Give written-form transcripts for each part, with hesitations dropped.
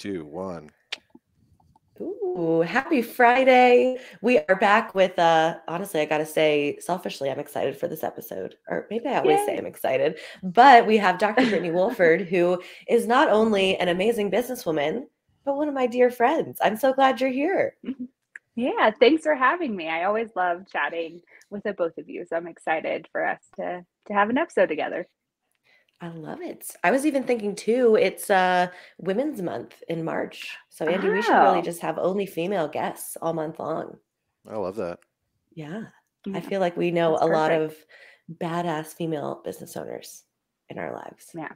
2, 1. Ooh, happy Friday. We are back with honestly, I gotta say, selfishly, I'm excited for this episode. Or maybe I always say Yay. I'm excited, but we have Dr. Brittany Woolford, who is not only an amazing businesswoman, but one of my dear friends. I'm so glad you're here. Yeah, thanks for having me. I always love chatting with the both of you, so I'm excited for us to have an episode together. I love it. I was even thinking too, it's Women's Month in March. So Andy, we should really Oh, just have only female guests all month long. I love that. Yeah. I yeah, feel like we know that's a lot perfect. of badass female business owners in our lives. Yeah,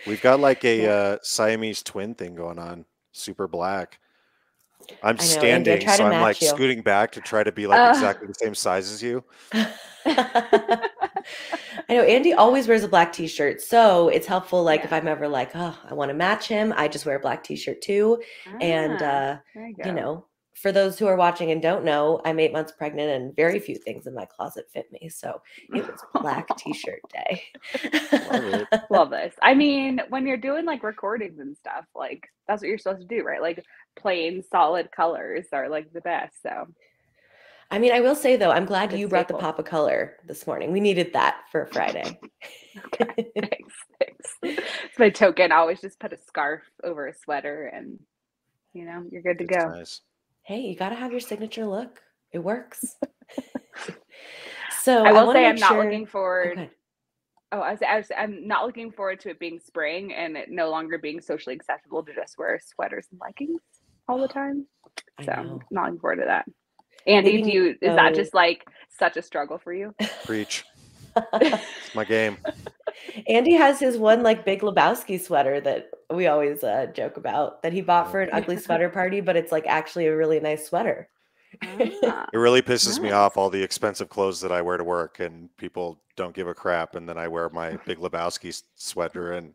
We've got like yeah. a Siamese twin thing going on. Super black. I'm I know, Andy, I standing, try to so I'm like match you. scooting back to try to be like Uh, exactly the same size as you. I know Andy always wears a black t-shirt, so it's helpful like if yeah. I'm ever like, oh, I want to match him, I just wear a black t-shirt too. And There you you go. know, for those who are watching and don't know, I'm 8 months pregnant and very few things in my closet fit me. So it was black t-shirt day. Love it. Love this. I mean, when you're doing like recordings and stuff, like that's what you're supposed to do, right? Like plain solid colors are like the best. So I mean, I will say though, I'm glad good you brought the staple. pop of color this morning. We needed that for Friday. Okay, thanks, thanks. It's my token. I always just put a scarf over a sweater and you're good to It's go. nice. Hey, you got to have your signature look. It works. So I I will want to say make I'm not sure. looking forward. Okay. Oh, I'm not looking forward to it being spring and it no longer being socially acceptable to just wear sweaters and leggings all the time. I So I'm know. not looking forward to that. Andy, Maybe need to is that go. just like such a struggle for you? Preach. It's my game. Andy has his one like Big Lebowski sweater that we always joke about that he bought Yeah. for an ugly sweater party, but it's like actually a really nice sweater. Ah, It really pisses me off nice. all the expensive clothes that I wear to work and people don't give a crap. And then I wear my Big Lebowski sweater and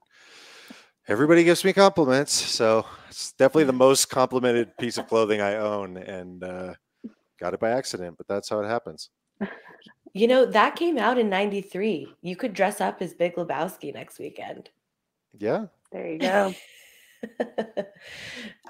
everybody gives me compliments. So it's definitely the most complimented piece of clothing I own and got it by accident, but that's how it happens. You know, that came out in 93. You could dress up as Big Lebowski next weekend. Yeah. There you go.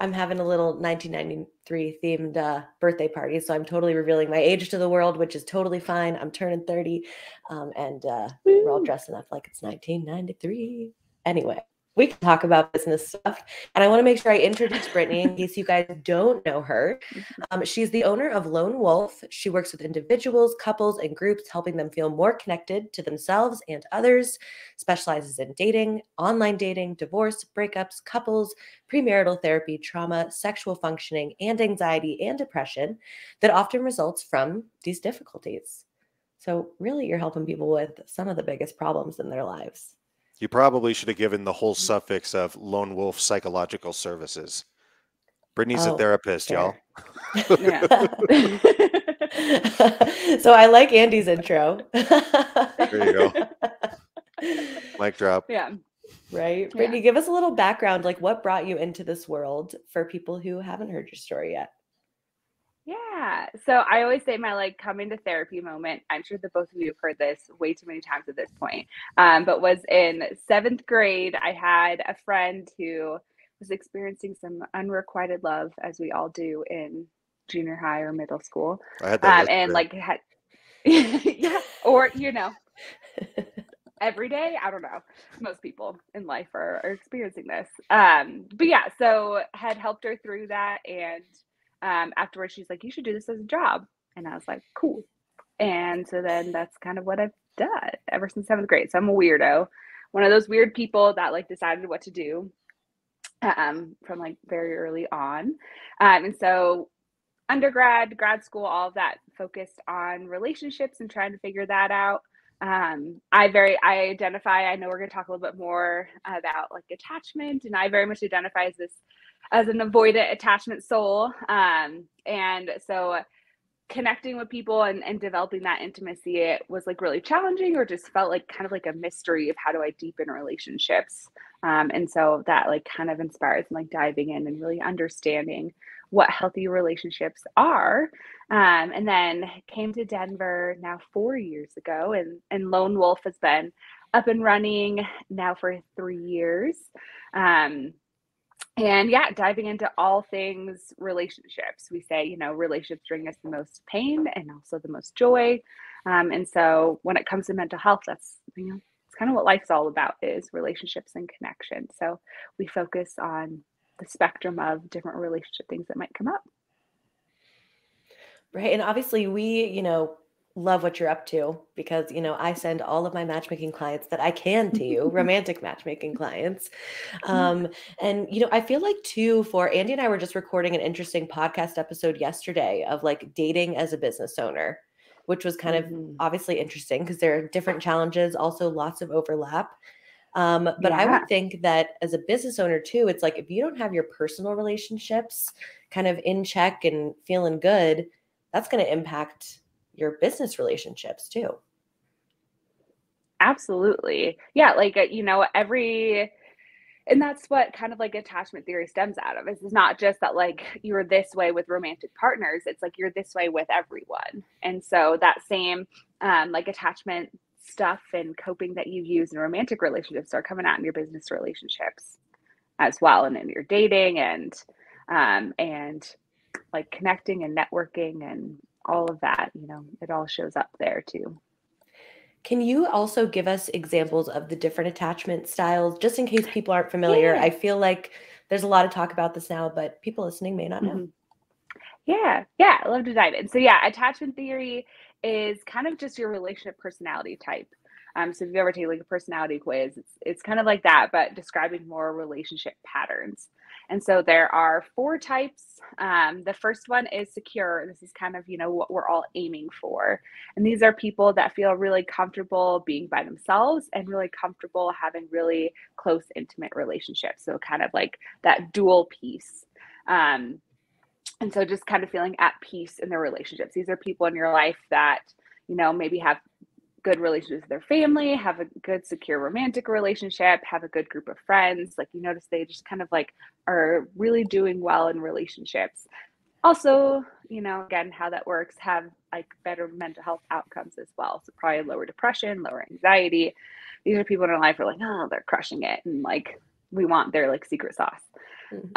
I'm having a little 1993 themed birthday party, so I'm totally revealing my age to the world, which is totally fine. I'm turning 30, and we're all Woo. dressing up like it's 1993. Anyway, we can talk about business stuff, and I want to make sure I introduce Brittany in case you guys don't know her. She's the owner of Lone Wolf. She works with individuals, couples, and groups, helping them feel more connected to themselves and others. Specializes in dating, online dating, divorce, breakups, couples, premarital therapy, trauma, sexual functioning, and anxiety and depression that often results from these difficulties. So, really, you're helping people with some of the biggest problems in their lives. You probably should have given the whole suffix of Lone Wolf Psychological Services. Brittany's a Oh, therapist, y'all. fair. Yeah. So I like Andy's intro. There you go. Mic drop. Yeah. Right? Yeah. Brittany, give us a little background. Like, what brought you into this world for people who haven't heard your story yet? Yeah. So I always say my like come into therapy moment. I'm sure that both of you have heard this way too many times at this point. But was in seventh grade. I had a friend who was experiencing some unrequited love, as we all do in junior high or middle school. I had that And yesterday. like had yeah, or every day. I don't know. Most people in life are experiencing this. But yeah, so had helped her through that. And afterwards, she's like, you should do this as a job. And I was like, cool. And so then that's kind of what I've done ever since seventh grade. So I'm a weirdo, one of those weird people that like decided what to do from like very early on. And so grad school, all of that focused on relationships and trying to figure that out. I identify, I know we're going to talk a little bit more about like attachment, and I very much identify as this as an avoidant attachment soul. And so connecting with people and developing that intimacy, it was like really challenging or just felt like kind of like a mystery of how do I deepen relationships. And so that like kind of inspires and like diving in and really understanding what healthy relationships are. And then came to Denver now 4 years ago, and Lone Wolf has been up and running now for 3 years. And yeah, diving into all things relationships. We say, relationships bring us the most pain and also the most joy. And so when it comes to mental health, that's, it's kind of what life's all about, is relationships and connection. So we focus on the spectrum of different relationship things that might come up. Right. And obviously we, love what you're up to because, I send all of my matchmaking clients that I can to you, romantic matchmaking clients. And, I feel like too, for Andy and I were just recording an interesting podcast episode yesterday of like dating as a business owner, which was kind of obviously interesting because there are different challenges, also lots of overlap. But I would think that as a business owner too, it's like if you don't have your personal relationships kind of in check and feeling good, that's going to impact your business relationships too. Absolutely. Yeah. Like, and that's what kind of like attachment theory stems out of. It's not just that like you're this way with romantic partners. It's like you're this way with everyone. And so that same like attachment stuff and coping that you use in romantic relationships are coming out in your business relationships as well, and in your dating and like connecting and networking and all of that, it all shows up there too. Can you also give us examples of the different attachment styles, just in case people aren't familiar? Yeah. I feel like there's a lot of talk about this now, but people listening may not know. Yeah, I love to dive in. So attachment theory is kind of just your relationship personality type. So if you ever take like a personality quiz, it's kind of like that, but describing more relationship patterns. And so there are 4 types. The first one is secure. This is kind of, what we're all aiming for. And these are people that feel really comfortable being by themselves and really comfortable having really close, intimate relationships. So kind of like that dual piece. And so just kind of feeling at peace in their relationships. These are people in your life that, maybe have good relationships with their family, have a good, secure romantic relationship, have a good group of friends. Like you notice they just kind of like are really doing well in relationships. Also, again, how that works, have like better mental health outcomes as well. So probably lower depression, lower anxiety. These are people in our life who are like, oh, they're crushing it. And like, we want their like secret sauce.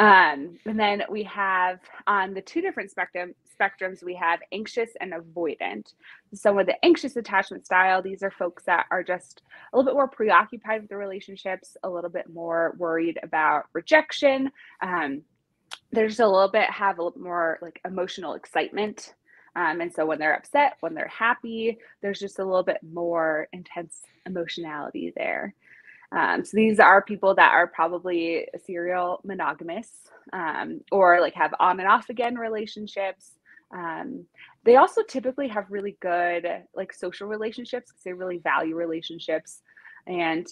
And then we have on the 2 different spectrums, we have anxious and avoidant. So with the anxious attachment style, these are folks that are just a little bit more preoccupied with their relationships, a little bit more worried about rejection. They're just have a little bit more like emotional excitement. And so when they're upset, when they're happy, there's just a little bit more intense emotionality there. So these are people that are probably serial monogamous, or like have on and off again relationships. They also typically have really good like social relationships because they really value relationships, and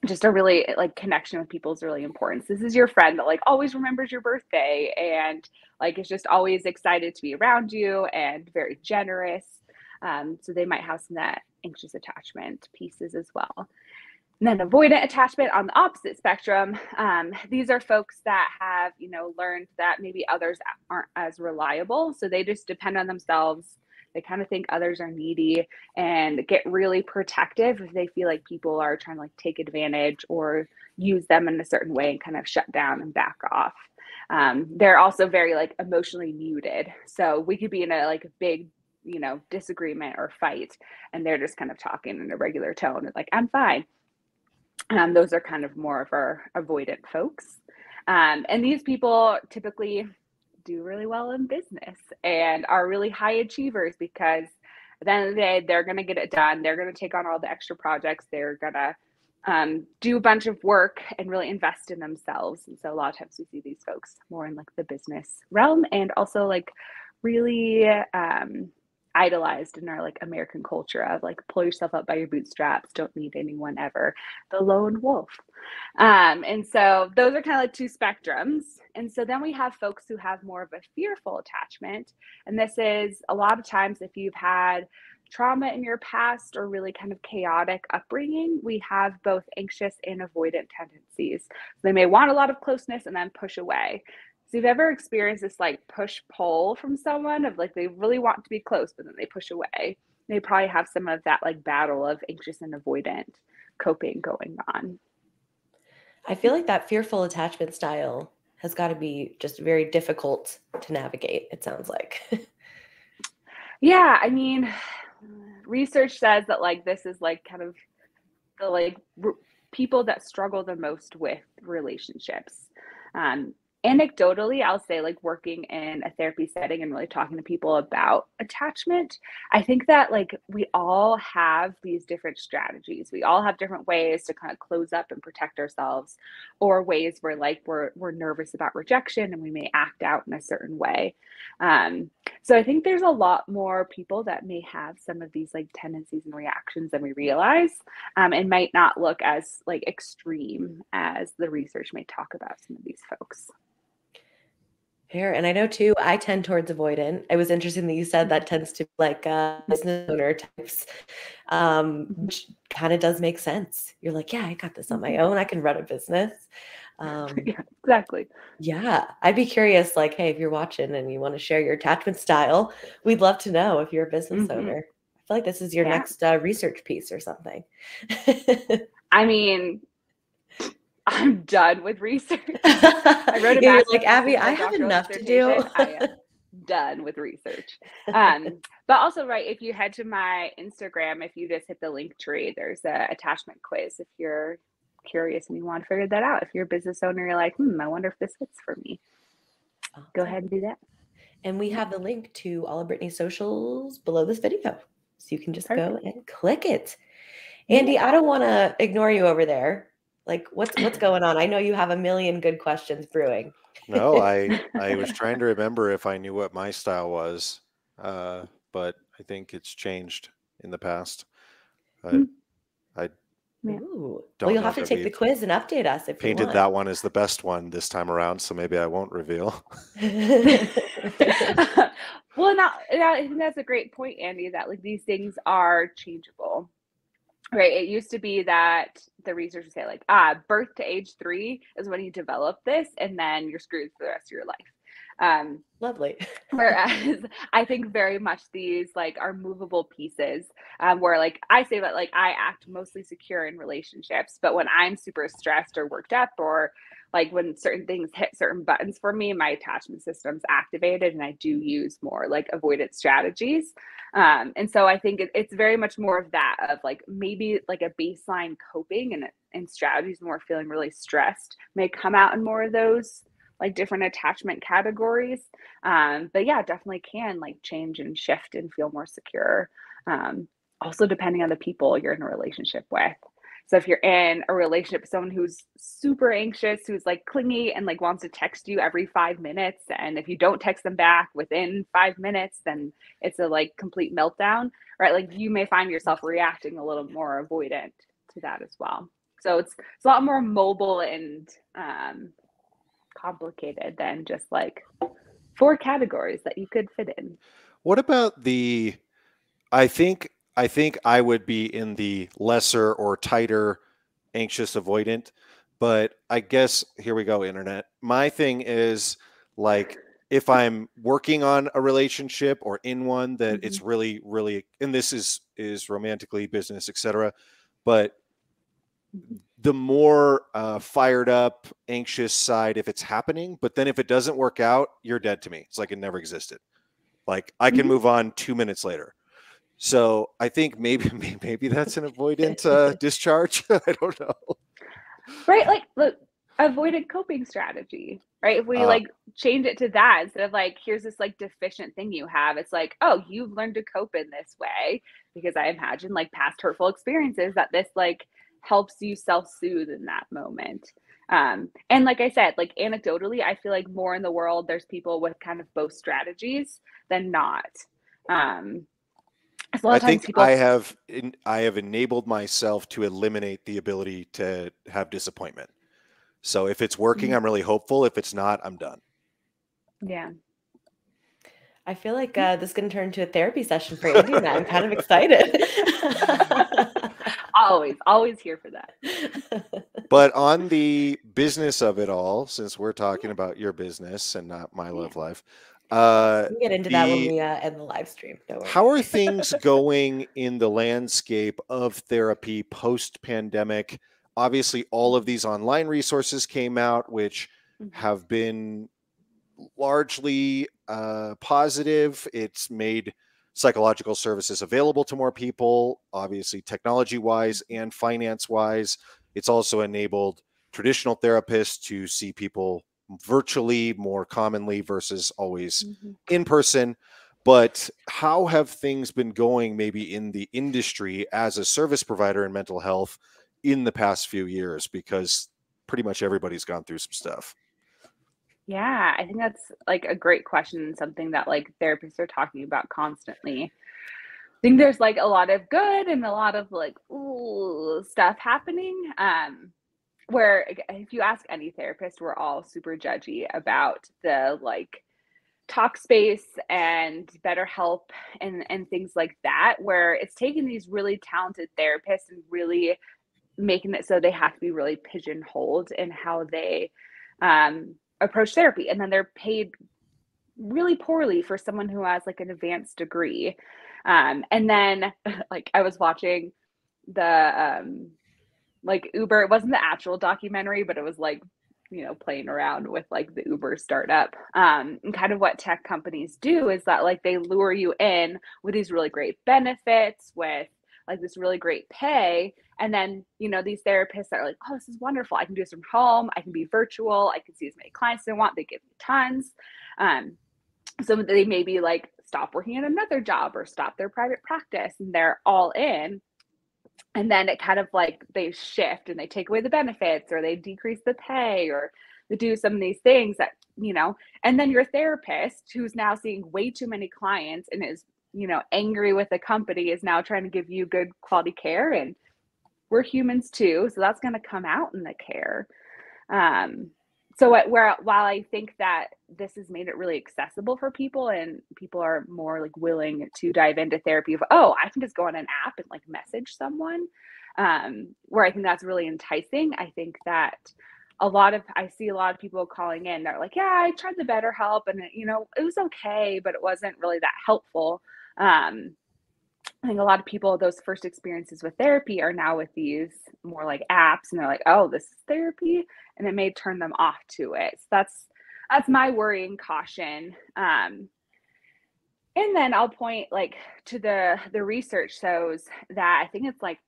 just a really like connection with people is really important. So this is your friend that like always remembers your birthday and like is just always excited to be around you and very generous. So they might have some of that anxious attachment pieces as well. And then avoidant attachment on the opposite spectrum. These are folks that have, learned that maybe others aren't as reliable. So they just depend on themselves. They kind of think others are needy and get really protective if they feel like people are trying to like take advantage or use them in a certain way and kind of shut down and back off. They're also very like emotionally muted. So we could be in a like big disagreement or fight, and they're just kind of talking in a regular tone, like, I'm fine. Those are kind of more of our avoidant folks. And these people typically do really well in business and are really high achievers because at the end of the day, they're going to get it done. They're going to take on all the extra projects. They're going to do a bunch of work and really invest in themselves. And so a lot of times we see these folks more in like the business realm, and also like really idolized in our like American culture of like pull yourself up by your bootstraps, don't need anyone ever, the lone wolf. And so those are kind of like 2 spectrums. And so then we have folks who have more of a fearful attachment. And this is a lot of times if you've had trauma in your past or really kind of chaotic upbringing, we have both anxious and avoidant tendencies. So they may want a lot of closeness and then push away. So you've ever experienced this like push pull from someone of like they really want to be close, but then they push away. They probably have some of that like battle of anxious and avoidant coping going on. I feel like that fearful attachment style has got to be just very difficult to navigate, it sounds like. Yeah, I mean, research says that like this is like kind of the like people that struggle the most with relationships. Um, Anecdotally, I'll say like working in a therapy setting and really talking to people about attachment, I think that like we all have these different strategies. We all have different ways to kind of close up and protect ourselves, or ways where like we're nervous about rejection and we may act out in a certain way. So I think there's a lot more people that may have some of these like tendencies and reactions than we realize, and might not look as like extreme as the research may talk about some of these folks. Fair. And I know too, I tend towards avoidant. It was interesting that you said that tends to be like business owner types, which kind of does make sense. You're like, yeah, I got this on my own. I can run a business. Yeah, exactly. Yeah, I'd be curious, like, hey, if you're watching and you want to share your attachment style, we'd love to know if you're a business owner. I feel like this is your next research piece or something. I mean, I'm done with research. I wrote a You're like, Abby, I have enough to do. I am done with research. But also, right, if you head to my Instagram, if you just hit the link tree, there's a attachment quiz if you're curious and you want to figure that out. If you're a business owner, you're like, I wonder if this fits for me. Awesome. Go ahead and do that. And we have the link to all of Brittany's socials below this video. So you can just go and click it. Andy, I don't want to ignore you over there. Like, what's going on? I know you have a million good questions brewing. No, I was trying to remember if I knew what my style was, but I think it's changed in the past. Well, you'll have to take the quiz and update us if you want. Painted that one as the best one this time around, so maybe I won't reveal. Well, now I think that's a great point, Andy, that like these things are changeable. Right. It used to be that the research would say like, birth to age 3 is when you develop this, and then you're screwed for the rest of your life. Lovely. Whereas I think very much these like are movable pieces, where like I say that like I act mostly secure in relationships, but when I'm super stressed or worked up, or like when certain things hit certain buttons for me, my attachment system's activated and I do use more like avoidance strategies. And so I think it's very much more of that, of like maybe like a baseline coping and strategies more feeling really stressed may come out in more of those like different attachment categories. But yeah, definitely can like change and shift and feel more secure. Also depending on the people you're in a relationship with. So if you're in a relationship with someone who's super anxious, who's like clingy and like wants to text you every 5 minutes, and if you don't text them back within 5 minutes, then it's a like complete meltdown, right? Like you may find yourself reacting a little more avoidant to that as well. So it's a lot more mobile and complicated than just like 4 categories that you could fit in. What about I think I would be in the lesser or tighter anxious avoidant, but I guess here we go, internet. My thing is like if I'm working on a relationship or in one that it's really, really, and this is romantically, business, etc. But the more fired up, anxious side if it's happening, but then if it doesn't work out, you're dead to me. It's like it never existed. Like I can move on 2 minutes later. So I think maybe that's an avoidant discharge. I don't know. Right. Like, look, avoidant coping strategy, right? If we like change it to that instead of like, here's this like deficient thing you have, it's like, oh, you've learned to cope in this way, because I imagine like past hurtful experiences that this like helps you self-soothe in that moment. And like I said, like anecdotally, I feel like more in the world, there's people with kind of both strategies than not. I think I have enabled myself to eliminate the ability to have disappointment. So if it's working, I'm really hopeful. If it's not, I'm done. Yeah. I feel like this is going to turn into a therapy session for Andy now. I'm kind of excited. always here for that. But on the business of it all, since we're talking about your business and not my love life, we can get into that when we end the live stream. Don't worry. How are things going in the landscape of therapy post-pandemic? obviously all of these online resources came out, which Mhm. have been largely positive. It's made psychological services available to more people, obviously technology wise and finance wise. It's also enabled traditional therapists to see people virtually more commonly versus always Mhm. in person. But how have things been going maybe in the industry as a service provider in mental health in the past few years? Because pretty much everybody's gone through some stuff. Yeah, I think that's like a great question and something that like therapists are talking about constantly. I think there's like a lot of good and a lot of like ooh stuff happening. Where if you ask any therapist, we're all super judgy about the like talk space and better help and things like that, where it's taking these really talented therapists and really making it so they have to be really pigeonholed in how they approach therapy, and then they're paid really poorly for someone who has like an advanced degree. And then like I was watching the like Uber, it wasn't the actual documentary, but it was like, you know, playing around with like the Uber startup. And kind of what tech companies do is that like they lure you in with these really great benefits, with like this really great pay. And then, you know, these therapists are like, oh, this is wonderful. I can do this from home. I can be virtual. I can see as many clients as I want. They give me tons. Um, so they maybe like stop working at another job or stop their private practice, and they're all in. And then it kind of like they shift and they take away the benefits, or they decrease the pay, or they do some of these things that, you know, and then your therapist, who's now seeing way too many clients and is, you know, angry with the company, is now trying to give you good quality care. And we're humans too, so that's going to come out in the care. Um, so while I think that this has made it really accessible for people, and people are more like willing to dive into therapy of, oh, I can just go on an app and like message someone, where I think that's really enticing. I think that I see a lot of people calling in, they're like, yeah, I tried the BetterHelp and you know, it was okay, but it wasn't really that helpful. I think a lot of people, those first experiences with therapy are now with these more like apps, and they're like, oh, this is therapy, and it may turn them off to it. So that's my worrying caution. And then I'll point like to the research shows that I think it's like,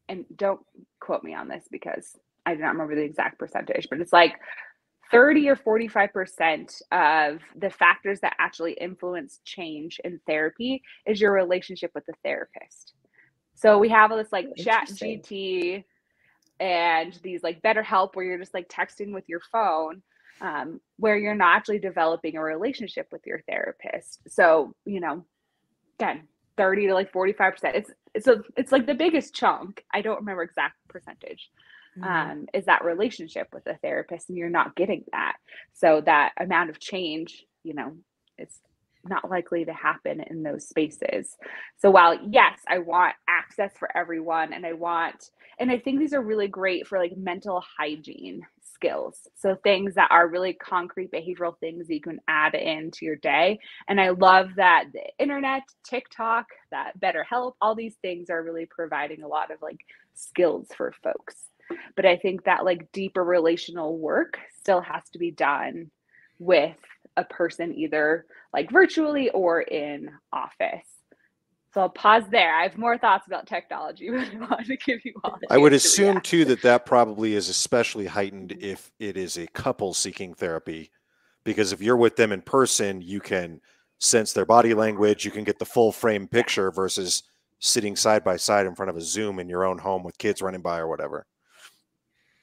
and don't quote me on this because I do not remember the exact percentage, but it's like 30 or 45% of the factors that actually influence change in therapy is your relationship with the therapist. So we have all this like chat Interesting. GT and these like BetterHelp where you're just like texting with your phone, where you're not actually developing a relationship with your therapist. So, you know, again, 30 to like 45%. It's like the biggest chunk. I don't remember exact percentage. Is that relationship with a therapist, and you're not getting that. So that amount of change, you know, it's not likely to happen in those spaces. So while yes, I want access for everyone, and I think these are really great for like mental hygiene skills. So things that are really concrete behavioral things that you can add into your day. And I love that the internet, TikTok, that BetterHelp, all these things are really providing a lot of like skills for folks. But I think that like deeper relational work still has to be done with a person, either like virtually or in office. So I'll pause there. I have more thoughts about technology, but I wanted to give you all a I would chance to assume react. too that probably is especially heightened if it is a couple seeking therapy, because if you're with them in person, you can sense their body language, you can get the full frame picture versus sitting side by side in front of a Zoom in your own home with kids running by or whatever.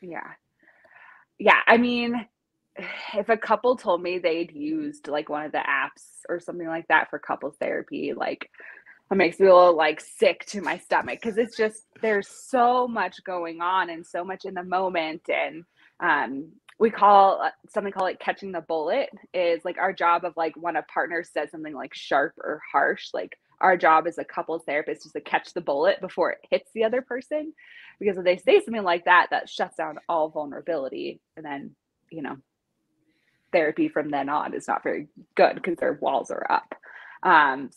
Yeah. Yeah. I mean, if a couple told me they'd used like one of the apps or something like that for couples therapy, like it makes me a little like sick to my stomach, because it's just there's so much going on and so much in the moment. And we call something called like catching the bullet, is like our job of like when a partner says something like sharp or harsh, like our job as a couples therapist is to catch the bullet before it hits the other person, because if they say something like that, that shuts down all vulnerability, and then, you know, therapy from then on is not very good because their walls are up.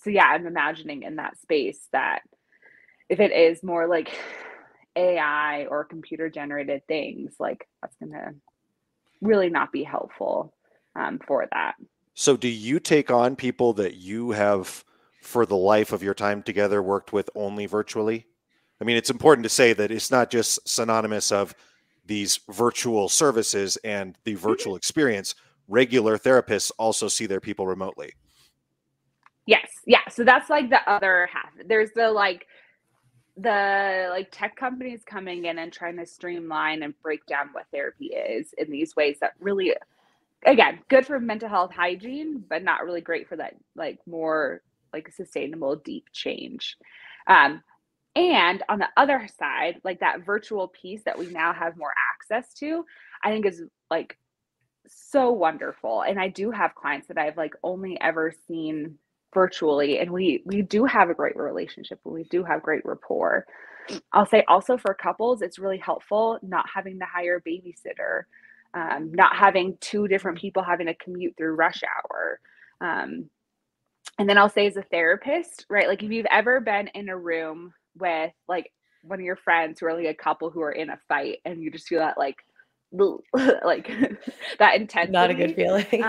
So yeah, I'm imagining in that space that if it is more like AI or computer generated things, like that's going to really not be helpful for that. So do you take on people that you have for the life of your time together worked with only virtually? I mean, it's important to say that it's not just synonymous of these virtual services and the virtual experience. Regular therapists also see their people remotely. Yes. Yeah. So that's like the other half. There's the tech companies coming in and trying to streamline and break down what therapy is in these ways that really, again, good for mental health hygiene, but not really great for that like more like sustainable, deep change. And on the other side, like that virtual piece that we now have more access to, I think is like so wonderful. And I do have clients that I've like only ever seen virtually, and we do have a great relationship, and we do have great rapport. I'll say also for couples, it's really helpful not having to hire a babysitter, not having two different people having to commute through rush hour. And then I'll say as a therapist, right? Like if you've ever been in a room with like one of your friends who are like a couple who are in a fight, and you just feel that like that intensity. Not a good feeling.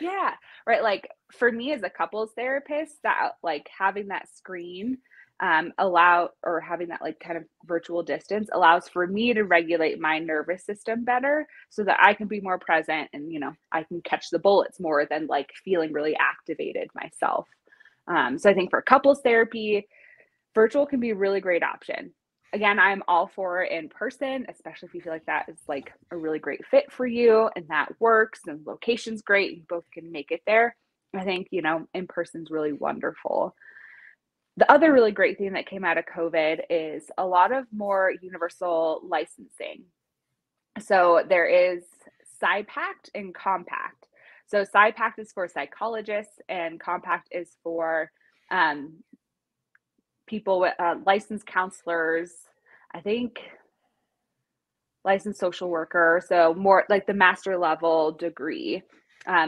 Yeah, right. Like for me as a couples therapist, that like having that screen or having that like kind of virtual distance allows for me to regulate my nervous system better so that I can be more present and, I can catch the bullets more than like feeling really activated myself. So I think for couples therapy, virtual can be a really great option. Again, I'm all for in person, especially if you feel like that is like a really great fit for you and that works and location's great. You both can make it there. I think, in person's really wonderful. The other really great thing that came out of COVID is a lot of more universal licensing. So there is PsyPact and Compact. So PsyPact is for psychologists and Compact is for people with licensed counselors, I think licensed social worker. So more like the master level degree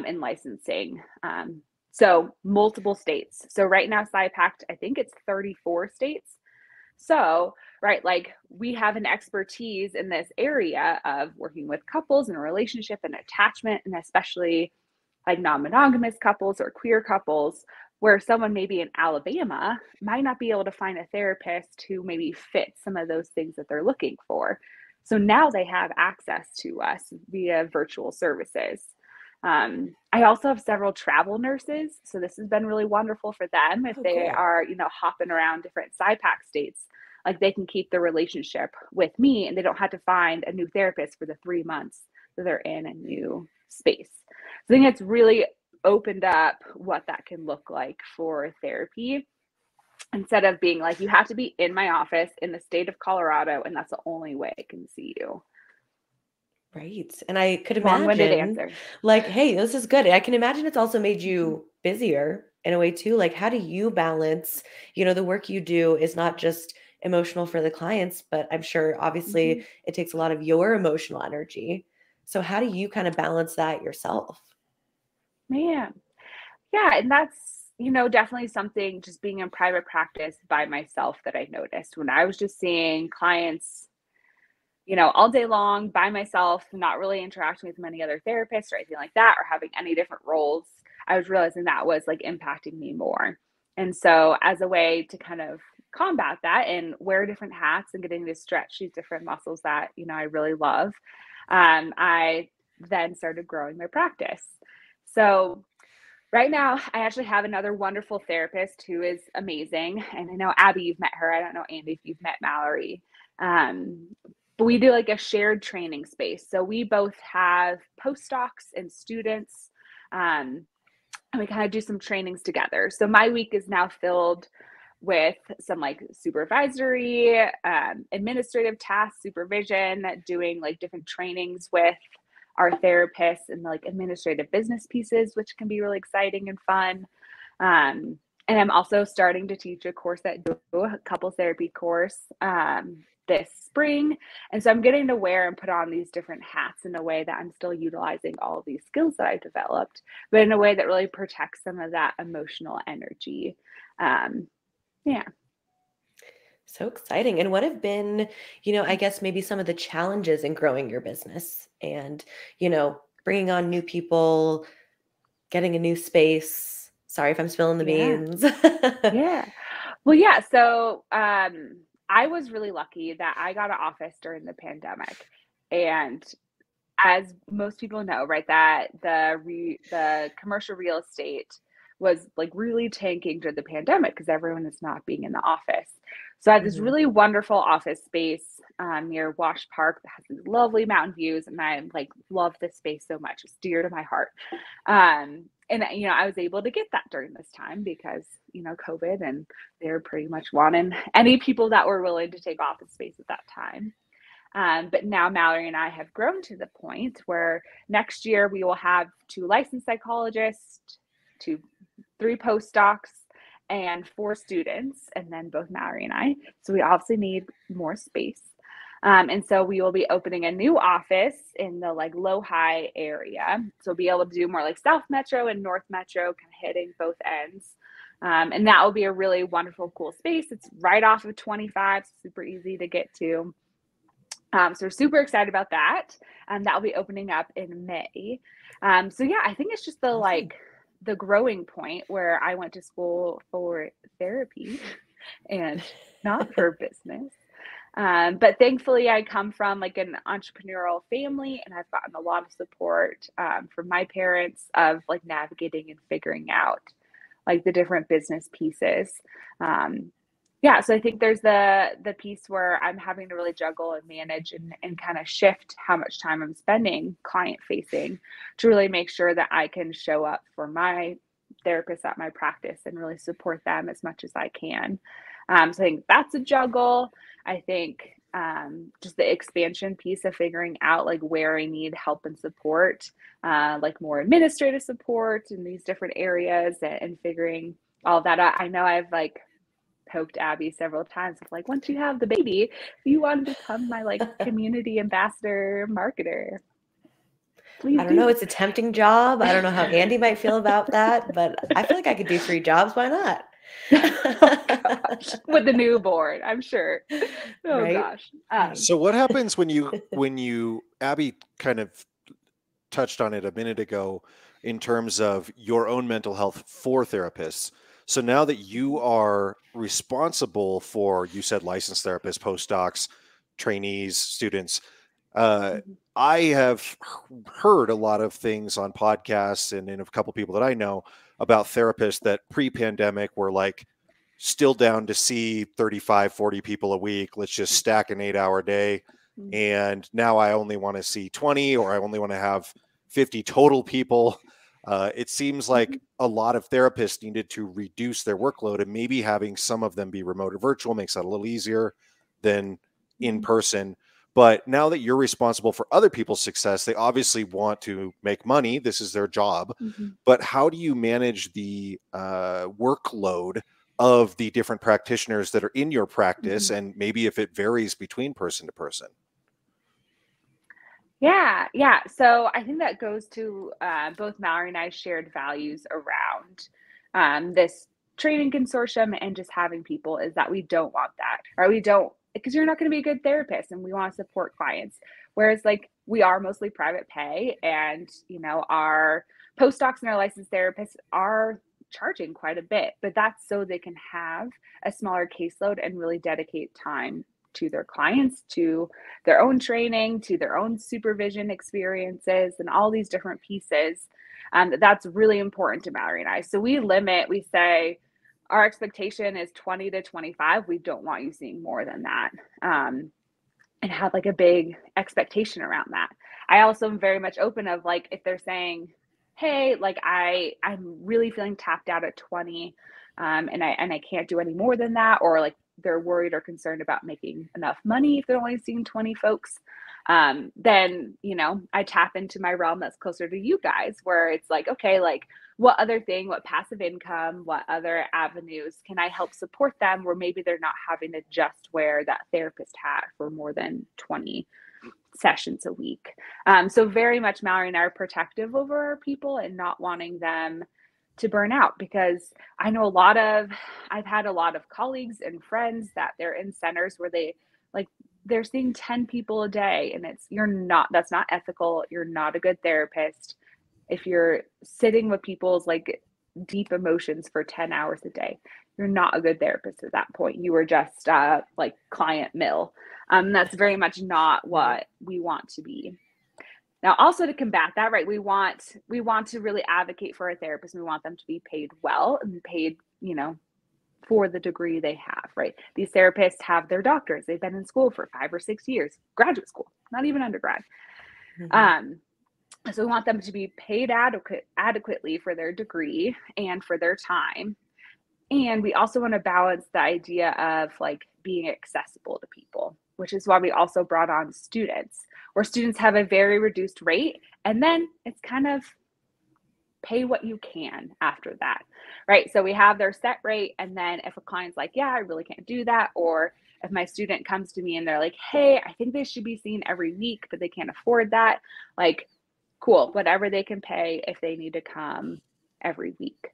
in licensing. So multiple states. So right now, PsyPact, I think it's 34 states. So, right, like we have an expertise in this area of working with couples and a relationship and attachment, and especially like non-monogamous couples or queer couples, where someone maybe in Alabama might not be able to find a therapist who maybe fits some of those things that they're looking for. So now they have access to us via virtual services. I also have several travel nurses. So this has been really wonderful for them. If they are, hopping around different PsyPact states, like they can keep the relationship with me and they don't have to find a new therapist for the 3 months that they're in a new space. So I think it's really opened up what that can look like for therapy instead of being like, you have to be in my office in the state of Colorado and that's the only way I can see you. Right. And I could Long-winded imagine answer. like, hey, this is good. I can imagine it's also made you busier in a way too. Like, how do you balance, the work you do is not just emotional for the clients, but I'm sure obviously it takes a lot of your emotional energy. So how do you kind of balance that yourself? Man. Yeah. And that's, definitely something just being in private practice by myself that I noticed when I was just seeing clients, all day long by myself, not really interacting with many other therapists or anything like that, or having any different roles. I was realizing that was like impacting me more. And so as a way to kind of combat that and wear different hats and getting to stretch these different muscles that, I really love, I then started growing my practice. So right now, I actually have another wonderful therapist who is amazing. And I know, Abby, you've met her. I don't know, Andy, if you've met Mallory. But we do like a shared training space. So we both have postdocs and students, and we kind of do some trainings together. So my week is now filled with some like supervisory, administrative tasks, supervision, doing like different trainings with our therapists and like administrative business pieces, which can be really exciting and fun. And I'm also starting to teach a course at a couples therapy course this spring. And so I'm getting to wear and put on these different hats in a way that I'm still utilizing all of these skills that I've developed, but in a way that really protects some of that emotional energy. Yeah. So exciting. And what have been, I guess maybe some of the challenges in growing your business and, bringing on new people, getting a new space? Sorry if I'm spilling the Yeah. beans. Yeah. Well, yeah. So I was really lucky that I got an office during the pandemic. And as most people know, right, that the commercial real estate was like really tanking during the pandemic because everyone is not being in the office. So I had this Mhm. really wonderful office space near Wash Park that has these lovely mountain views, and I like love this space so much. It's dear to my heart. And I was able to get that during this time because COVID, and they were pretty much wanting any people that were willing to take office space at that time. But now Mallory and I have grown to the point where next year we will have 2 licensed psychologists, 3 postdocs, and 4 students, and then both Mallory and I. So we obviously need more space. And so we will be opening a new office in the like low-high area. So we'll be able to do more like South Metro and North Metro, kind of hitting both ends. And that will be a really wonderful, cool space. It's right off of 25, super easy to get to. So we're super excited about that. That will be opening up in May. So yeah, I think it's just Awesome. the growing point where I went to school for therapy and not for business. But thankfully I come from like an entrepreneurial family, and I've gotten a lot of support from my parents of like navigating and figuring out like the different business pieces. Um, yeah, so I think there's the piece where I'm having to really juggle and manage and kind of shift how much time I'm spending client facing to really make sure that I can show up for my therapists at my practice and really support them as much as I can. So I think that's a juggle. I think just the expansion piece of figuring out like where I need help and support, like more administrative support in these different areas, and figuring all that out. I know I've like poked Abby several times of like, once you have the baby, you want to become my like community ambassador marketer, please I don't know. do. It's a tempting job. I don't know how Andy might feel about that, but I feel like I could do 3 jobs. Why not? Oh gosh, with the newborn, I'm sure. Oh Right? gosh. Right. So what happens when you Abby kind of touched on it a minute ago in terms of your own mental health for therapists. So now that you are responsible for, you said licensed therapists, postdocs, trainees, students, Mhm. I have heard a lot of things on podcasts and in a couple people that I know about therapists that pre-pandemic were like still down to see 35, 40 people a week. Let's just stack an 8-hour day. Mhm. And now I only want to see 20, or I only want to have 50 total people. It seems like a lot of therapists needed to reduce their workload, and maybe having some of them be remote or virtual makes that a little easier than in Mhm. person. But now that you're responsible for other people's success, they obviously want to make money. This is their job. Mhm. But how do you manage the workload of the different practitioners that are in your practice, Mhm. and maybe if it varies between person to person? Yeah. So I think that goes to both Mallory and I shared values around this training consortium and just having people, is that we don't want that, or we don't, because you're not going to be a good therapist, and we want to support clients. Whereas like we are mostly private pay, and our postdocs and our licensed therapists are charging quite a bit, but that's so they can have a smaller caseload and really dedicate time to their clients, to their own training, to their own supervision experiences, and all these different pieces. That's really important to Mallory and I. So we say our expectation is 20 to 25. We don't want you seeing more than that. And have like a big expectation around that. I also am very much open of like, if they're saying, hey, like I'm really feeling tapped out at 20, and I can't do any more than that, or like they're worried or concerned about making enough money if they're only seeing 20 folks, then I tap into my realm that's closer to you guys, where it's like, okay, like what passive income, what other avenues can I help support them, where maybe they're not having to just wear that therapist hat for more than 20 sessions a week. So very much Mallory and I are protective over our people and not wanting them to burn out, because I know I've had a lot of colleagues and friends that they're in centers where they're seeing 10 people a day, and that's not ethical. You're not a good therapist if you're sitting with people's like deep emotions for 10 hours a day. You're not a good therapist at that point. You are just like client mill. That's very much not what we want to be. Now, also to combat that, right, we want to really advocate for our therapists. We want them to be paid well and paid, for the degree they have, right? These therapists have their doctors. They've been in school for 5 or 6 years, graduate school, not even undergrad. So we want them to be paid adequately for their degree and for their time. And we also want to balance the idea of like being accessible to people, which is why we also brought on students, where students have a very reduced rate. And then it's kind of pay what you can after that, right? So we have their set rate. And then if a client's like, yeah, I really can't do that. Or if my student comes to me and they're like, hey, I think they should be seen every week, but they can't afford that. Like, cool, whatever they can pay if they need to come every week.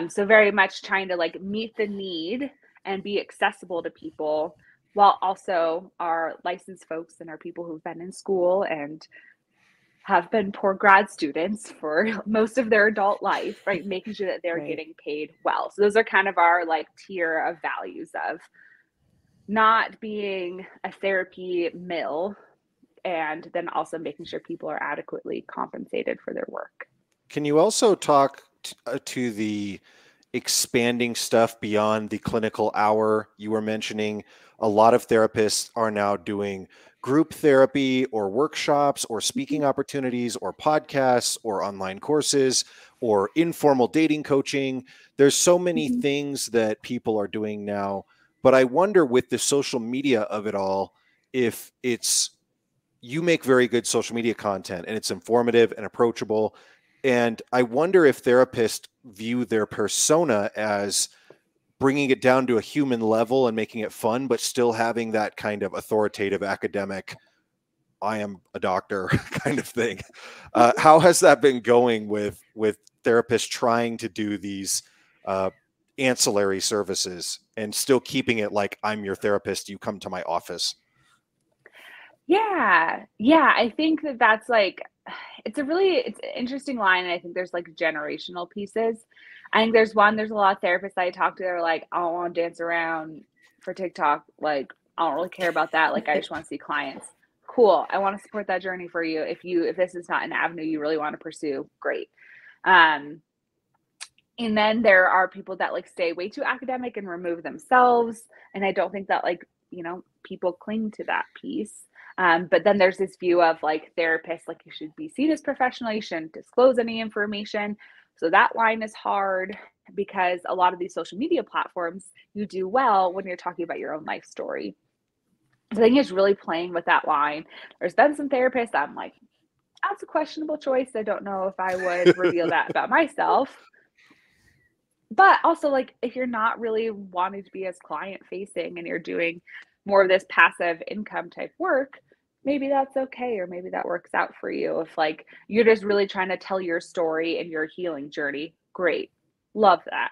So very much trying to like meet the need and be accessible to people, while also our licensed folks and our people who've been in school and have been poor grad students for most of their adult life, right? Making sure that they're getting paid well. So those are kind of our like tier of values of not being a therapy mill, and then also making sure people are adequately compensated for their work. Can you also talk to the expanding stuff beyond the clinical hour? You were mentioning a lot of therapists are now doing group therapy or workshops or speaking opportunities or podcasts or online courses or informal dating coaching. There's so many things that people are doing now, but I wonder with the social media of it all, if you make very good social media content and it's informative and approachable. And I wonder if therapists view their persona as bringing it down to a human level and making it fun, but still having that kind of authoritative academic, I am a doctor kind of thing. How has that been going with therapists trying to do these ancillary services and still keeping it like, I'm your therapist, you come to my office? Yeah. I think that's like, it's an interesting line. And I think there's like generational pieces. I think there's a lot of therapists I talk to that are like, I don't want to dance around for TikTok. Like, I don't really care about that. Like, I just want to see clients. Cool. I want to support that journey for you. If this is not an avenue you really want to pursue, great. And then there are people that like stay way too academic and remove themselves. And I don't think that like, people cling to that piece. But then there's this view of like therapists, like you should be seen as professional, you shouldn't disclose any information. So that line is hard, because a lot of these social media platforms, you do well when you're talking about your own life story. So I think it's really playing with that line. There's been some therapists that I'm like, that's a questionable choice. I don't know if I would reveal that about myself. But also, like, if you're not really wanting to be as client facing and you're doing more of this passive income type work, maybe that's okay. Or maybe that works out for you. If like you're just really trying to tell your story and your healing journey, great. Love that.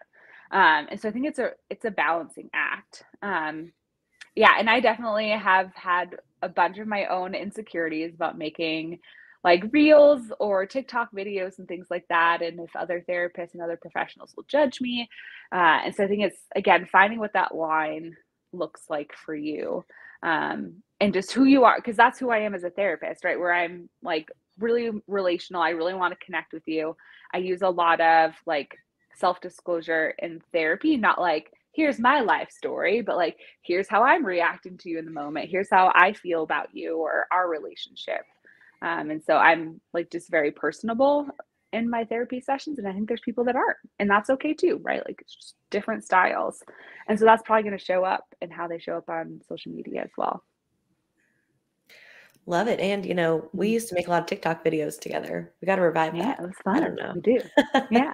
And so I think it's a balancing act. Yeah. And I definitely have had a bunch of my own insecurities about making like reels or TikTok videos and things like that. And if other therapists and other professionals will judge me. And so I think it's, again, finding what that line looks like for you, and just who you are, because that's who I am as a therapist, right? Where I'm like really relational. I really want to connect with you. I use a lot of like self-disclosure in therapy, not like, here's my life story, but like, here's how I'm reacting to you in the moment. Here's how I feel about you or our relationship. And so I'm like just very personable in my therapy sessions. And I think there's people that aren't, and that's okay too, right? Like it's just different styles. And so that's probably going to show up in how they show up on social media as well. Love it. And, we used to make a lot of TikTok videos together. We got to revive that. It was fun. I don't know. We do. Yeah.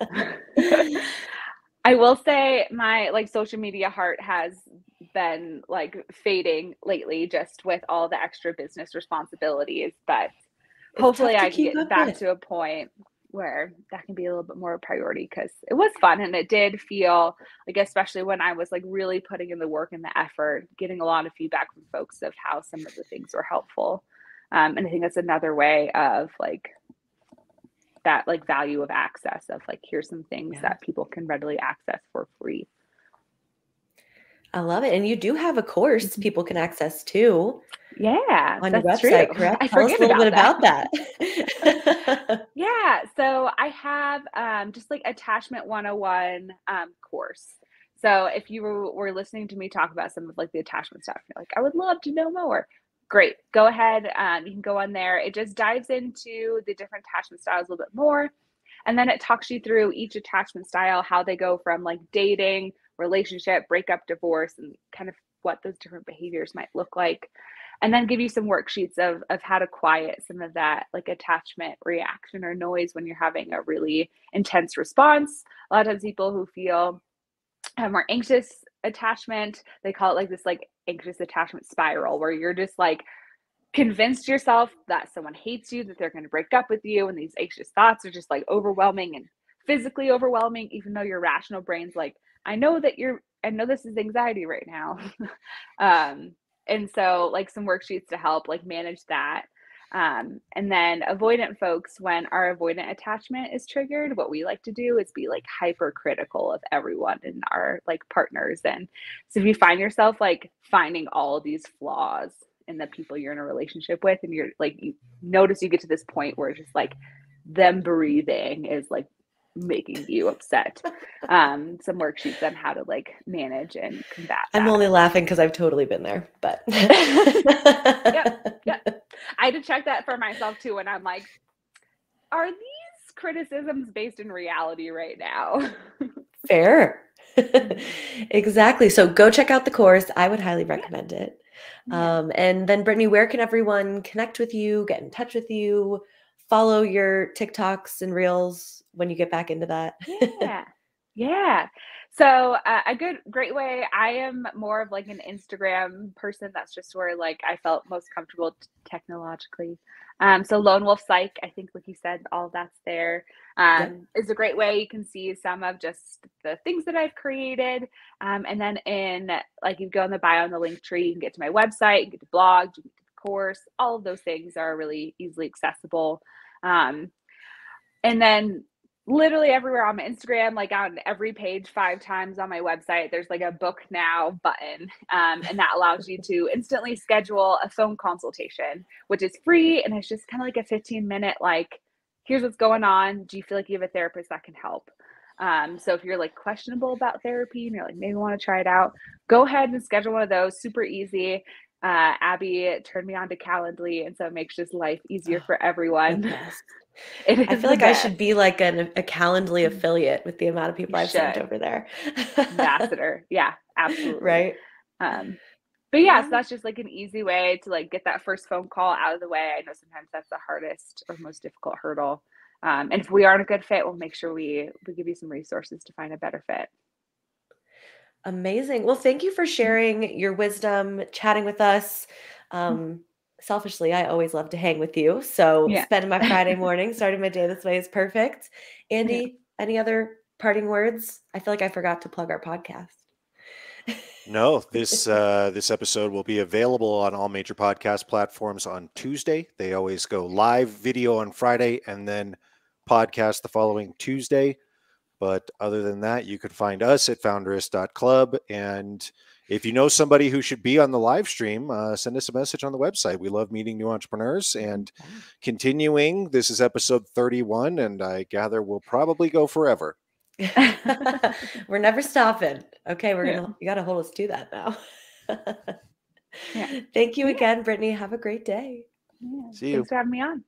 I will say my like social media heart has been like fading lately, just with all the extra business responsibilities, but hopefully I can get back to a point. where that can be a little bit more a priority, because it was fun and it did feel like, especially when I was like really putting in the work and the effort, getting a lot of feedback from folks of how some of the things were helpful. And I think that's another way of like that like value of access of like, here's some things that people can readily access for free. I love it. And you do have a course people can access too. Yeah, On your that's website, true. correct? I Tell us a forget little bit about about that. Yeah, so I have just like attachment 101 course. So if you were listening to me talk about some of like the attachment stuff, you're like, I would love to know more. Great, go ahead. You can go on there. It just dives into the different attachment styles a little bit more. And then it talks you through each attachment style, how they go from like dating, relationship, breakup, divorce, and kind of what those different behaviors might look like. And then give you some worksheets of how to quiet some of that like attachment reaction or noise when you're having a really intense response. A lot of times people who feel more anxious attachment, they call it like this like anxious attachment spiral, where you're just like convinced yourself that someone hates you, that they're going to break up with you, and these anxious thoughts are just like overwhelming and physically overwhelming, even though your rational brain's like, I know this is anxiety right now. And so like some worksheets to help like manage that. And then avoidant folks, when our avoidant attachment is triggered, what we like to do is be like hypercritical of everyone and our like partners. And so if you find yourself like finding all of these flaws in the people you're in a relationship with, and you're like, you notice you get to this point where it's just like them breathing is like making you upset. Some worksheets on how to like manage and combat that. I'm only laughing because I've totally been there, but yep. I had to check that for myself too, and I'm like, are these criticisms based in reality right now? Fair. Exactly. So go check out the course. I would highly recommend it. And then Brittany, where can everyone connect with you, get in touch with you, follow your TikToks and Reels when you get back into that? Yeah. So a great way, I am more of like an Instagram person. That's just where like I felt most comfortable technologically. So Lone Wolf Psych, I think like you said, all of that's there. Is a great way. You can see some of just the things that I've created. And then in like, you go in the bio in the link tree, you can get to my website, you can get to blog, you can get to the course. All of those things are really easily accessible. And then literally everywhere on my Instagram, like on every page 5 times on my website, there's like a book now button. And that allows you to instantly schedule a phone consultation, which is free. And it's just kind of like a 15-minute, like, here's what's going on. Do you feel like you have a therapist that can help? So if you're like questionable about therapy and you're like, maybe want to try it out, go ahead and schedule one of those. Super easy. Abby turned me on to Calendly, and so it makes just life easier for everyone. I feel like I should be like a Calendly affiliate with the amount of people I've sent over there. Ambassador. Yeah, absolutely. Right. But yeah, so that's just like an easy way to like get that first phone call out of the way. I know sometimes that's the hardest or most difficult hurdle. And if we aren't a good fit, we'll make sure we give you some resources to find a better fit. Amazing. Well, thank you for sharing your wisdom, chatting with us. Selfishly, I always love to hang with you. So spending my Friday morning, starting my day this way is perfect. Andy, any other parting words? I feel like I forgot to plug our podcast. No, this episode will be available on all major podcast platforms on Tuesday. They always go live video on Friday and then podcast the following Tuesday. But other than that, you can find us at founderist.club. And if you know somebody who should be on the live stream, send us a message on the website. We love meeting new entrepreneurs and continuing. This is episode 31, and I gather we'll probably go forever. We're never stopping. Okay, you got to hold us to that now. Thank you again, Brittany. Have a great day. See you. Thanks for having me on.